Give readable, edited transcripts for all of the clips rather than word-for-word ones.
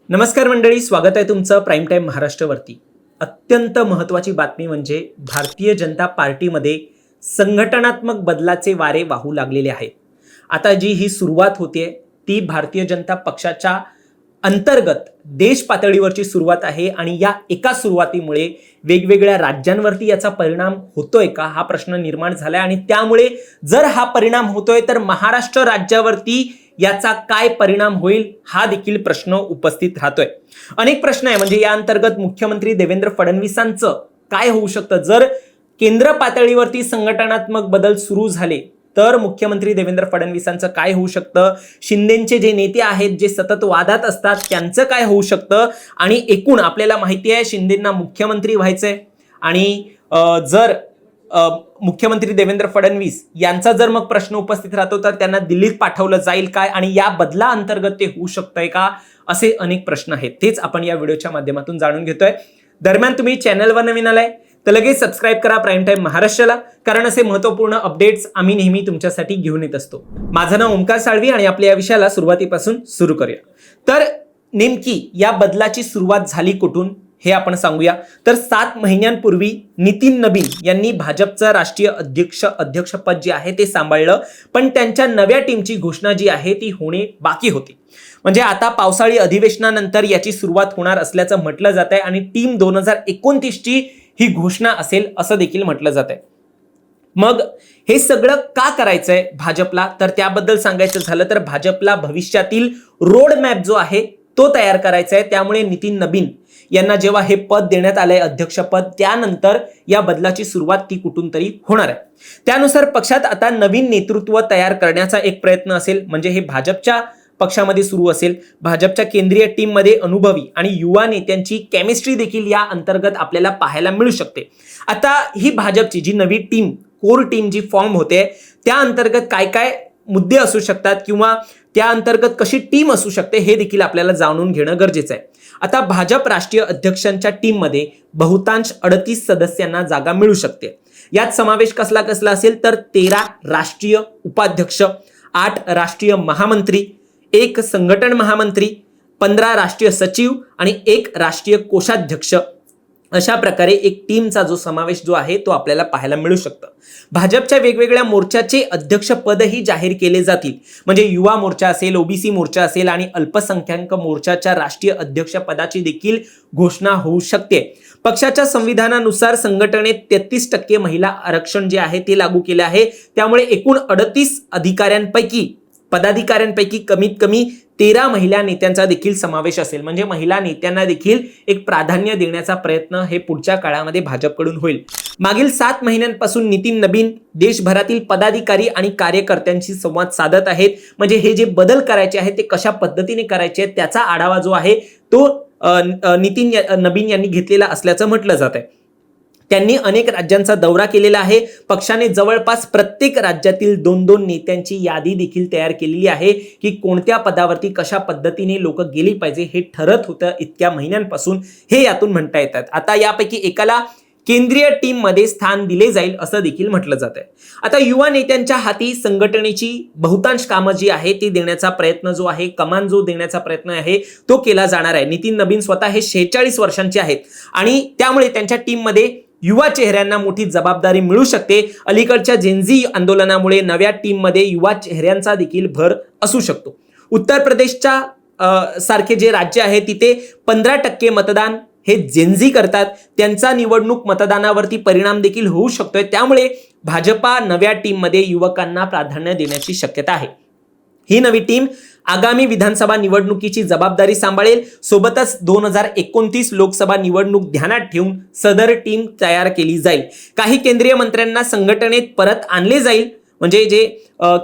नमस्कार मंडळी, स्वागत आहे तुमचं प्राईम टाईम महाराष्ट्रवरती। अत्यंत महत्त्वाची बातमी म्हणजे भारतीय जनता पार्टीमध्ये संघटनात्मक बदलाचे वारे वाहू लागलेले आहेत। आता जी ही सुरुवात होते ती भारतीय जनता पक्षाच्या अंतर्गत देश पातळीवरची सुरुवात आहे आणि या एका सुरुवातीमुळे वेगवेगळ्या राज्यांवरती याचा परिणाम होतोय का हा प्रश्न निर्माण झालाय आणि त्यामुळे जर हा परिणाम होतोय तर महाराष्ट्र राज्यावरती याचा काय परिणाम होईल हा देखील प्रश्न उपस्थित राहतोय। अनेक प्रश्न आहे म्हणजे या अंतर्गत मुख्यमंत्री देवेंद्र फडणवीसांचं काय होऊ शकतं जर केंद्र पातळीवरती संघटनात्मक बदल सुरू झाले तर मुख्यमंत्री देवेंद्र फडणवीसांचं काय होऊ शकतं, शिंदेचे जे नेते आहेत जे सतत वादात असतात त्यांचं काय होऊ शकतं आणि एकूण आपल्याला माहिती आहे शिंदेंना मुख्यमंत्री व्हायचंय आणि जर मुख्यमंत्री देवेंद्र फडणवीस यांचा जर मग प्रश्न उपस्थित राहतो तर त्यांना दिल्लीत पाठवलं जाईल काय आणि या बदला अंतर्गत ते होऊ शकतंय का असे अनेक प्रश्न आहेत। तेच आपण या व्हिडिओच्या माध्यमातून जाणून घेतोय। दरम्यान तुम्ही चॅनलवर नवीन आलाय तर लगेच सबस्क्राइब करा प्राईम टाइम महाराष्ट्राला, कारण असे महत्त्वपूर्ण अपडेट्स आम्ही नेहमी तुमच्यासाठी घेऊन येत असतो। माझं नाव ओमकार साळवी आणि आपल्या या विषयाला सुरुवातीपासून सुरू करूया। तर नेमकी या बदलाची सुरुवात झाली कुठून हे आपण सांगूया। तर 7 महिन्यांपूर्वी नितीन नबीन यांनी भाजपचं राष्ट्रीय अध्यक्षपद जे आहे ते सांभाळलं, पण त्यांच्या नव्या टीमची घोषणा जी आहे ती होणे बाकी होती। म्हणजे आता पावसाळी अधिवेशनानंतर याची सुरुवात होणार असल्याचं म्हटलं जात आहे आणि टीम 2029 ची ही घोषणा असेल असं देखील म्हटलं जात आहे। मग हे सगळं का करायचंय भाजपला तर त्याबद्दल सांगायचं झालं तर भाजपला भविष्यातील रोड मॅप जो आहे तो तयार करायचा आहे। त्यामुळे नितीन नबीन यांना जेव्हा हे पद देण्यात आलंय अध्यक्षपद त्यानंतर या बदलाची सुरुवात ती कुठून तरी होणार आहे। त्यानुसार पक्षात आता नवीन नेतृत्व तयार करण्याचा एक प्रयत्न असेल, म्हणजे हे भाजपच्या पक्षामध्ये सुरू असेल। भाजपच्या केंद्रीय टीम मध्ये अनुभवी आणि युवा नेत्यांची केमिस्ट्री देखील या अंतर्गत आपल्याला पाहायला मिळू शकते। आता ही भाजपची जी नवी टीम कोर टीम जी फॉर्म होते त्या अंतर्गत काय काय मुद्दे असू शकतात किंवा त्या अंतर्गत कशी टीम असू शकते हे देखील आपल्याला जाणून घेणं गरजेचं आहे। आता भाजप राष्ट्रीय अध्यक्षांच्या टीम मध्ये बहुतांश 38 सदस्यांना जागा मिळू शकते। यात समावेश कसला कसला असेल तर 13 राष्ट्रीय उपाध्यक्ष, 8 राष्ट्रीय महामंत्री, 1 संघटन महामंत्री, 15 राष्ट्रीय सचिव आणि 1 राष्ट्रीय कोषाध्यक्ष, अशा प्रकारे एक टीमचा जो समावेश जो आहे तो आपल्याला पाहायला मिळू शकतं। भाजपच्या वेगवेगळ्या मोर्चाचे अध्यक्षपदही जाहीर केले जातील, म्हणजे युवा मोर्चा असेल, ओबीसी मोर्चा असेल आणि अल्पसंख्याक मोर्चाच्या राष्ट्रीय अध्यक्षपदाची देखील घोषणा होऊ शकते। पक्षाच्या संविधानानुसार संघटनेत 33% महिला आरक्षण जे आहे ते लागू केले आहे। त्यामुळे एकूण 38 पदाधिकाऱ्यांपैकी कमीत कमी 13 महिला नेत्यांचा देखील समावेश असेल, म्हणजे महिला नेत्यांना देखील एक प्राधान्य देण्याचा प्रयत्न हे पुढच्या काळामध्ये भाजपकडून होईल। मागील 7 महिन्यांपासून नितीन नबीन देशभरातील पदाधिकारी आणि कार्यकर्त्यांशी संवाद साधत आहेत, म्हणजे हे जे बदल करायचे आहेत ते कशा पद्धतीने करायचे आहेत त्याचा आढावा जो आहे तो नितीन नबीन यांनी घेतलेला असल्याचं म्हटलं जात आहे। त्यांनी अनेक राज्यांचा दौरा केलेला आहे। पक्षाने जवळपास प्रत्येक राज्यातील 2-2 नेत्यांची यादी देखील तयार केलेली आहे की कोणत्या पदावरती कशा पद्धतीने लोक गेली पाहिजे हे ठरत होतं इतक्या महिन्यांपासून, हे यातून म्हणता येतात। आता यापैकी एकाला केंद्रीय टीम मध्ये स्थान दिले जाईल असं देखील म्हटलं जात आहे। आता युवा नेत्यांच्या हाती संघटनेची बहुतांश कामं जी आहे ती देण्याचा प्रयत्न जो आहे, कमान जो देण्याचा प्रयत्न आहे तो केला जाणार आहे। नितीन नबीन स्वतः हे 46 वर्षांचे आहेत आणि त्यामुळे त्यांच्या टीम मध्ये युवा चेहऱ्यांना मोठी जबाबदारी मिळू शकते। अलीकडच्या जेनझी आंदोलनामुळे नव्या टीम मध्ये युवा चेहऱ्यांचा देखील भर असू शकतो। उत्तर प्रदेशच्या सारखे जे राज्य आहे तिथे 15% मतदान हे जेनझी करतात, त्यांचा निवडणूक मतदानावरती परिणाम देखील होऊ शकतोय। त्यामुळे भाजपा नव्या टीम मध्ये युवकांना प्राधान्य देण्याची शक्यता आहे। ही नवी टीम आगामी विधानसभा निवडणुकीची जबाबदारी सांभाळेल। सोबतच 2029 लोकसभा निवडणूक ध्यानात ठेवून सदर टीम तयार केली जाईल। काही केंद्रीय मंत्र्यांना संघटनेत परत आणले जाईल, म्हणजे जे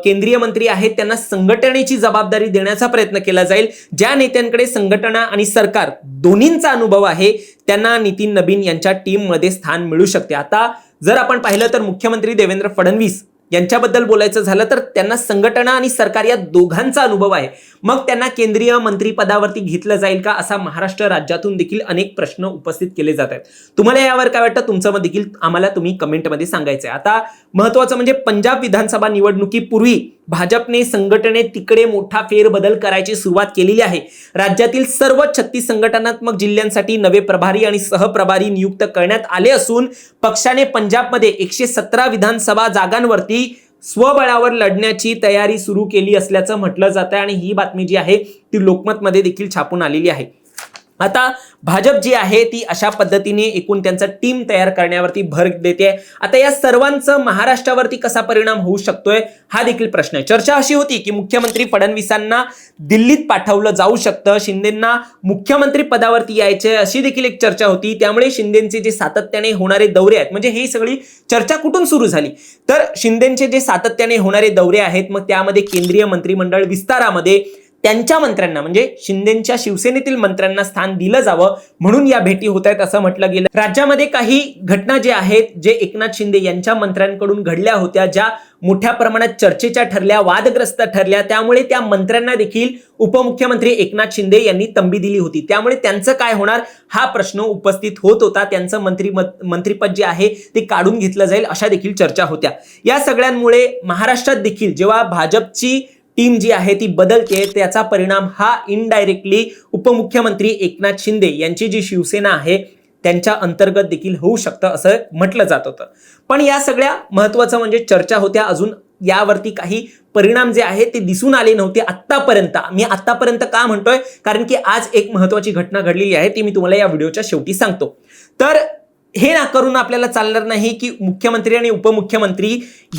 केंद्रीय मंत्री आहेत त्यांना संघटनेची जबाबदारी देण्याचा प्रयत्न केला जाईल। ज्या नेत्यांकडे संघटना आणि सरकार दोन्हींचा अनुभव आहे त्यांना नितीन नबीन यांच्या टीम मध्ये स्थान मिळू शकते। आता जर आपण पाहिलं तर मुख्यमंत्री देवेंद्र फडणवीस यांच्याबद्दल बोलायचं झालं तर त्यांना संघटना आणि सरकार या दोघांचा अनुभव आहे, मग त्यांना केंद्रीय मंत्रिपदावरती घेतलं जाईल का असा महाराष्ट्र राज्यातून देखील अनेक प्रश्न उपस्थित केले जात आहेत। तुम्हाला यावर काय वाटतं तुमचं मत देखील आम्हाला तुम्ही कमेंटमध्ये सांगायचं आहे। आता महत्त्वाचं म्हणजे पंजाब विधानसभा निवडणुकीपूर्वी भाजपने संघटनेत तिकडे मोठा फेरबदल करायची सुरुवात केलेली आहे. राज्यातील सर्व 36 संघटनात्मक जिल्ह्यांसाठी नवे प्रभारी आणि सहप्रभारी नियुक्त करण्यात आले असून पक्षाने पंजाबमध्ये 117 विधानसभा जागांवरती स्वबळावर लढण्याची तयारी सुरू केली असल्याचं म्हटलं जातं आणि ही बातमी जी आहे ती लोकमतमध्ये देखील छापून आलेली आहे. आता भाजप जी आहे ती अशा पद्धतीने एकूण त्यांचा टीम तयार करण्यावरती भर देते. आता या सर्वांचं महाराष्ट्रावरती कसा परिणाम होऊ शकतोय हा देखील प्रश्न आहे. चर्चा अशी होती की मुख्यमंत्री फडणवीसांना दिल्लीत पाठवलं जाऊ शकतं, शिंदेंना मुख्यमंत्री पदावरती यायचे अशी देखील एक चर्चा होती. त्यामुळे शिंदेंचे जे सातत्याने होणारे दौरे आहेत, म्हणजे ही सगळी चर्चा कुठून सुरू झाली तर शिंदेंचे जे सातत्याने होणारे दौरे आहेत मग त्यामध्ये केंद्रीय मंत्रिमंडळ विस्तारामध्ये त्यांच्या मंत्र्यांना म्हणजे शिंदेंच्या शिवसेनेतील मंत्र्यांना स्थान दिलं जावं म्हणून या भेटी होत आहेत असं म्हटलं गेलं. राज्यामध्ये काही घटना ज्या आहेत जे एकनाथ शिंदे यांच्या मंत्र्यांकडून घडल्या होत्या, ज्या मोठ्या प्रमाणात चर्चेच्या ठरल्या, वादग्रस्त ठरल्या, त्यामुळे त्या मंत्र्यांना देखील उपमुख्यमंत्री एकनाथ शिंदे यांनी तंबी दिली होती. त्यामुळे त्यांचं काय होणार हा प्रश्न उपस्थित होत होता. त्यांचं मंत्रिपद जे आहे ते काढून घेतलं जाईल अशा देखील चर्चा होत्या. या सगळ्यांमुळे महाराष्ट्रात देखील जेव्हा भाजपची टीम जी आहे ती बदलते त्याचा परिणाम हा इनडायरेक्टली उपमुख्यमंत्री एकनाथ शिंदे यांची जी शिवसेना आहे त्यांच्या अंतर्गत देखील होऊ शकतं असं म्हटलं जात होतं. पण या सगळ्या महत्वाचं म्हणजे चर्चा होत्या, अजून यावरती काही परिणाम जे आहे ते दिसून आले नव्हते आत्तापर्यंत. मी आत्तापर्यंत का म्हणतोय कारण की आज एक महत्वाची घटना घडलेली आहे ती मी तुम्हाला या व्हिडिओच्या शेवटी सांगतो. तर हे ना करून आपल्याला चालणार नाही की मुख्यमंत्री आणि उपमुख्यमंत्री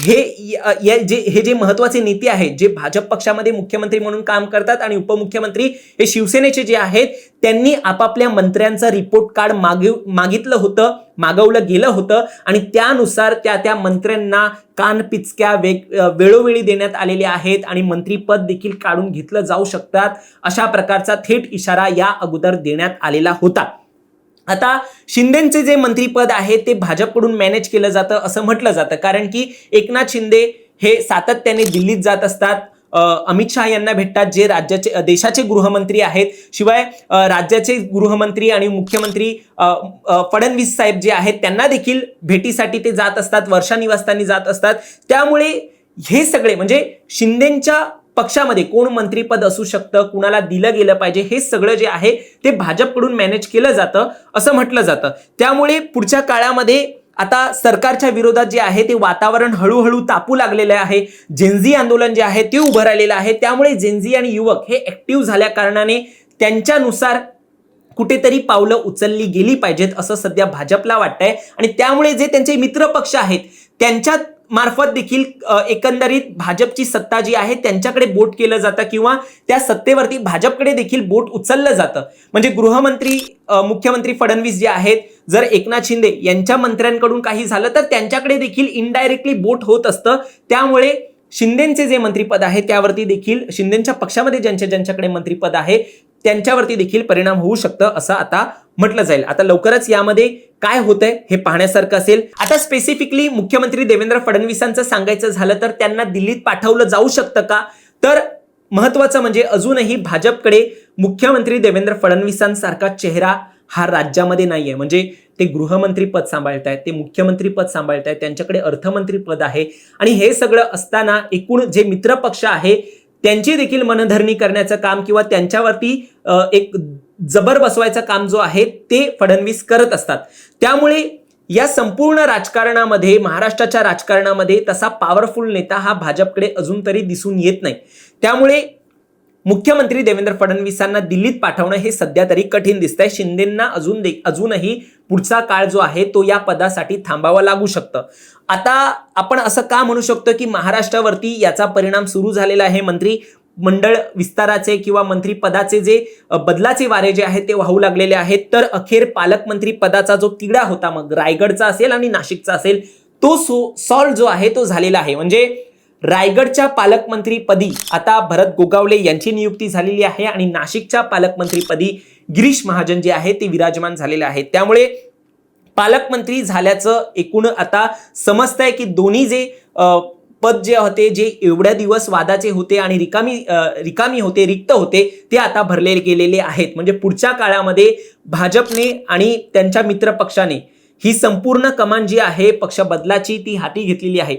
हे जे महत्वाचे नेते आहेत जे भाजप पक्षामध्ये मुख्यमंत्री म्हणून काम करतात आणि उपमुख्यमंत्री हे शिवसेनेचे जे आहेत त्यांनी आपापल्या मंत्र्यांचं रिपोर्ट कार्ड मागवलं गेलं होतं आणि त्यानुसार त्या मंत्र्यांना कानपिचक्या वेळोवेळी देण्यात आलेल्या आहेत आणि मंत्रीपद देखील काढून घेतलं जाऊ शकतात अशा प्रकारचा थेट इशारा या अगोदर देण्यात आलेला होता. आता शिंदेचे जे मंत्रीपद आहे ते भाजपकडून मॅनेज केलं जातं असं म्हटलं जातं कारण की एकनाथ शिंदे हे सातत्याने दिल्लीत जात असतात, अमित शहा यांना भेटतात जे देशाचे गृहमंत्री आहेत. शिवाय राज्याचे गृहमंत्री आणि मुख्यमंत्री फडणवीस साहेब जे आहेत त्यांना देखील भेटीसाठी ते जात असतात, वर्षा निवासस्थानी जात असतात. त्यामुळे हे सगळे म्हणजे शिंदेच्या पक्षामध्ये कोण मंत्रीपद असू शकतं, कुणाला दिलं गेलं पाहिजे हे सगळं जे आहे ते भाजपकडून मॅनेज केलं जातं असं म्हटलं जातं. त्यामुळे पुढच्या काळामध्ये आता सरकारच्या विरोधात जे आहे ते वातावरण हळूहळू तापू लागलेलं आहे. जेनझी आंदोलन जे आहे ते उभं राहिलेलं आहे. त्यामुळे जेनझी आणि युवक हे ऍक्टिव्ह झाल्या कारणाने त्यांच्यानुसार कुठेतरी पावलं उचलली गेली पाहिजेत असं सध्या भाजपला वाटतंय आणि त्यामुळे जे त्यांचे मित्र पक्ष आहेत त्यांच्या मार्फत देखील एकंदरीत भाजपची सत्ता जी आहे त्यांच्याकडे बोट केलं जातं किंवा त्या सत्तेवरती भाजपकडे देखील बोट उचललं जातं. म्हणजे गृहमंत्री मुख्यमंत्री फडणवीस जे आहेत जर एकनाथ शिंदे यांच्या मंत्र्यांकडून काही झालं तर त्यांच्याकडे देखील इनडायरेक्टली बोट होत असतं. त्यामुळे शिंदेचे जे मंत्रीपद आहे त्यावरती देखील शिंदेच्या पक्षामध्ये ज्यांच्याकडे मंत्रीपद आहे त्यांच्यावरती देखील परिणाम होऊ शकतं असं आता म्हटलं जाईल. आता लवकरच यामध्ये काय होतंय हे पाहण्यासारखं असेल. आता स्पेसिफिकली मुख्यमंत्री देवेंद्र फडणवीसांचं सांगायचं झालं तर त्यांना दिल्लीत पाठवलं जाऊ शकतं का तर महत्वाचं म्हणजे अजूनही भाजपकडे मुख्यमंत्री देवेंद्र फडणवीसांसारखा चेहरा हा राज्यामध्ये नाहीये. म्हणजे ते गृहमंत्री पद सांभाळतायत, ते मुख्यमंत्री पद सांभाळतायत, त्यांच्याकडे अर्थमंत्री पद आहे आणि हे सगळं असताना एकूण जे मित्र पक्ष आहे त्यांची देखील मनधरणी करण्याचं काम किंवा त्यांच्यावरती एक जबर बसवायचं काम जो आहे ते फडणवीस करत असतात. त्यामुळे या संपूर्ण राजकारणामध्ये महाराष्ट्राच्या राजकारणामध्ये तसा पॉवरफुल नेता हा भाजपकडे अजून तरी दिसून येत नाही. त्यामुळे मुख्यमंत्री देवेंद्र फडणवीसांना दिल्लीत पाठवणं हे सध्या तरी कठीण दिसतंय. शिंदेंना अजूनही पुढचा काळ जो आहे तो या पदासाठी थांबावा लागू शकतं. आता आपण असं का म्हणू शकतो की महाराष्ट्रावरती याचा परिणाम सुरू झालेला आहे. मंत्रिमंडळ विस्ताराचे किंवा मंत्रिपदाचे जे बदलाचे वारे जे आहेत ते वाहू लागलेले आहेत. तर अखेर पालकमंत्री पदाचा जो तिढा होता मग रायगडचा असेल आणि नाशिकचा असेल तो सॉल्व्ह जो आहे तो झालेला आहे. म्हणजे रायगडच्या पालकमंत्रीपदी आता भरत गोगावले यांची नियुक्ती झालेली आहे आणि नाशिकच्या पालकमंत्रीपदी गिरीश महाजन जे आहे ते विराजमान झालेले आहेत. त्यामुळे पालकमंत्री झाल्याचं एकूण आता समजतंय की दोन्ही जे पद जे होते जे एवढ्या दिवस वादाचे होते आणि रिकामी होते, रिक्त होते ते आता भरले गेलेले आहेत. म्हणजे पुढच्या काळामध्ये भाजपने आणि त्यांच्या मित्र पक्षाने ही संपूर्ण कमान जी आहे पक्ष बदलाची ती हाती घेतलेली आहे.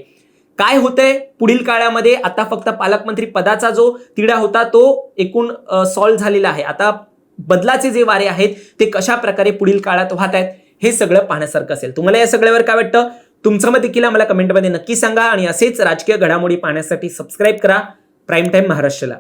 काय होतंय पुढील काळामध्ये? आता फक्त पालकमंत्री पदाचा जो तिढा होता तो एकूण सॉल्व्ह झालेला आहे. आता बदलाचे जे वारे आहेत ते कशा प्रकारे पुढील काळात वाहत आहेत हे सगळं पाहण्यासारखं असेल. तुम्हाला या सगळ्यावर काय वाटतं? तुमचं मत देखील आम्हाला कमेंटमध्ये नक्की सांगा आणि असेच राजकीय घडामोडी पाहण्यासाठी सबस्क्राईब करा प्राईम टाइम महाराष्ट्राला.